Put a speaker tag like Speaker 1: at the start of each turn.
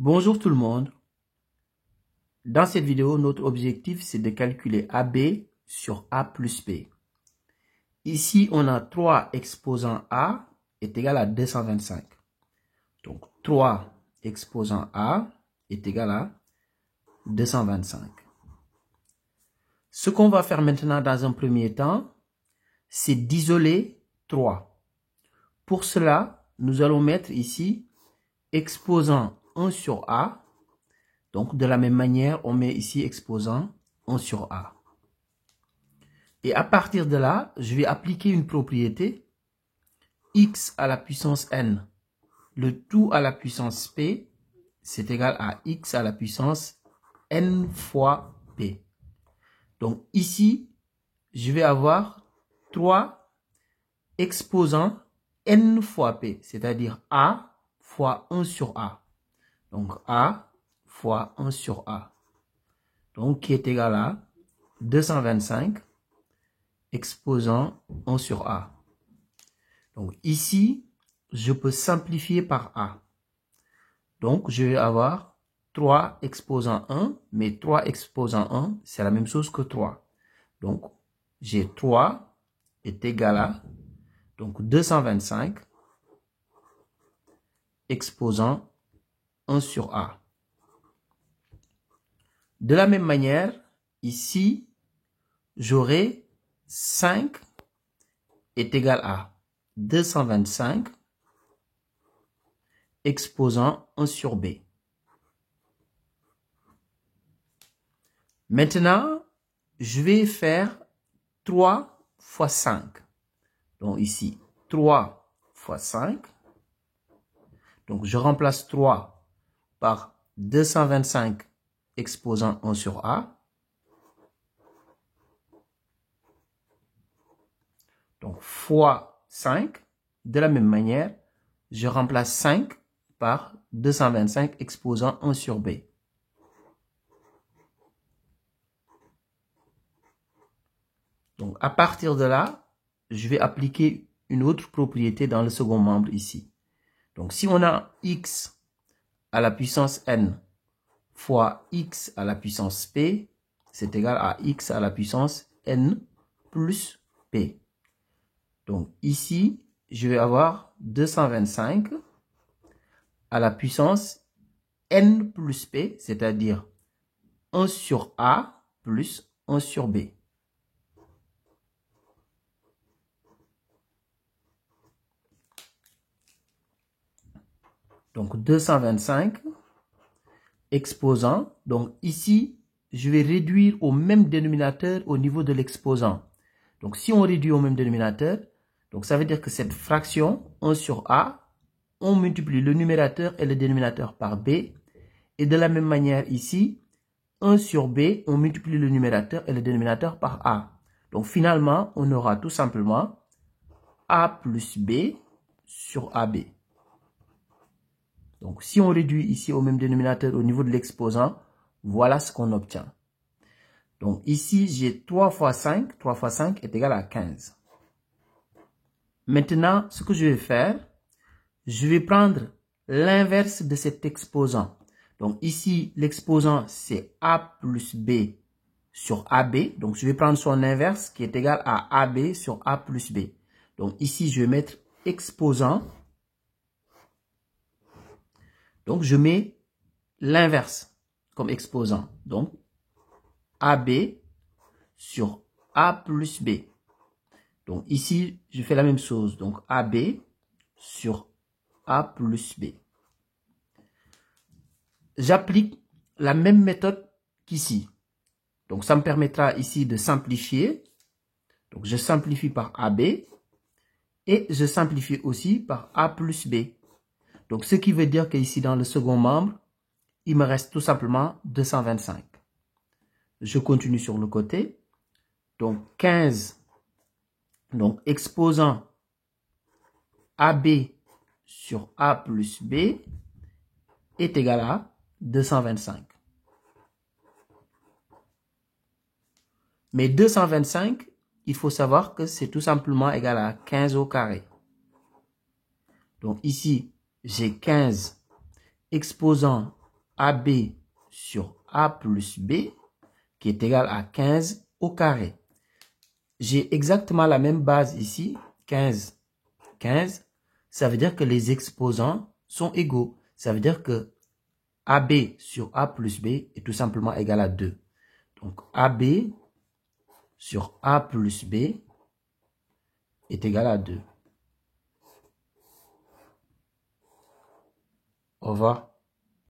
Speaker 1: Bonjour tout le monde. Dans cette vidéo, notre objectif c'est de calculer AB sur A plus B. Ici, on a 3 exposant A est égal à 225. Donc 3 exposant A est égal à 225. Ce qu'on va faire maintenant dans un premier temps, c'est d'isoler 3. Pour cela, nous allons mettre ici exposant 1 sur A. Donc, de la même manière, on met ici exposant 1 sur A. Et à partir de là, je vais appliquer une propriété x à la puissance n. Le tout à la puissance p, c'est égal à x à la puissance n fois p. Donc ici, je vais avoir 3 exposants n fois p, c'est-à-dire A fois 1 sur A. Donc A fois 1 sur A. Donc qui est égal à 225 exposant 1 sur A. Donc ici, je peux simplifier par A. Donc je vais avoir 3 exposant 1, mais 3 exposant 1, c'est la même chose que 3. Donc j'ai 3 est égal à donc 225 exposant 1 sur A. De la même manière, ici, j'aurai 5 est égal à 225 exposant 1 sur B. Maintenant, je vais faire 3 fois 5. Donc ici, 3 fois 5. Donc je remplace 3 par 225 exposant 1 sur A. Donc fois 5. De la même manière, je remplace 5 par 225 exposant 1 sur B. Donc à partir de là, je vais appliquer une autre propriété dans le second membre ici. Donc si on a x à la puissance n fois x à la puissance p, c'est égal à x à la puissance n plus p. Donc ici, je vais avoir 225 à la puissance n plus p, c'est-à-dire 1 sur A plus 1 sur B. Donc 225 exposant. Donc ici, je vais réduire au même dénominateur au niveau de l'exposant. Donc si on réduit au même dénominateur, donc ça veut dire que cette fraction 1 sur A, on multiplie le numérateur et le dénominateur par B. Et de la même manière ici, 1 sur B, on multiplie le numérateur et le dénominateur par A. Donc finalement, on aura tout simplement A plus B sur AB. Donc si on réduit ici au même dénominateur au niveau de l'exposant, voilà ce qu'on obtient. Donc ici, j'ai 3 fois 5. 3 fois 5 est égal à 15. Maintenant, ce que je vais faire, je vais prendre l'inverse de cet exposant. Donc ici, l'exposant, c'est A plus B sur AB. Donc je vais prendre son inverse qui est égal à AB sur A plus B. Donc ici, je vais mettre exposant. Donc je mets l'inverse comme exposant. Donc AB sur A plus B. Donc ici, je fais la même chose. Donc AB sur A plus B. J'applique la même méthode qu'ici. Donc ça me permettra ici de simplifier. Donc je simplifie par AB et je simplifie aussi par A plus B. Donc ce qui veut dire qu'ici dans le second membre, il me reste tout simplement 225. Je continue sur le côté. Donc 15, donc exposant AB sur A plus B est égal à 225. Mais 225, il faut savoir que c'est tout simplement égal à 15 au carré. Donc ici, j'ai 15 exposant AB sur A plus B, qui est égal à 15 au carré. J'ai exactement la même base ici, 15. 15, ça veut dire que les exposants sont égaux. Ça veut dire que AB sur A plus B est tout simplement égal à 2. Donc AB sur A plus B est égal à 2. Au revoir.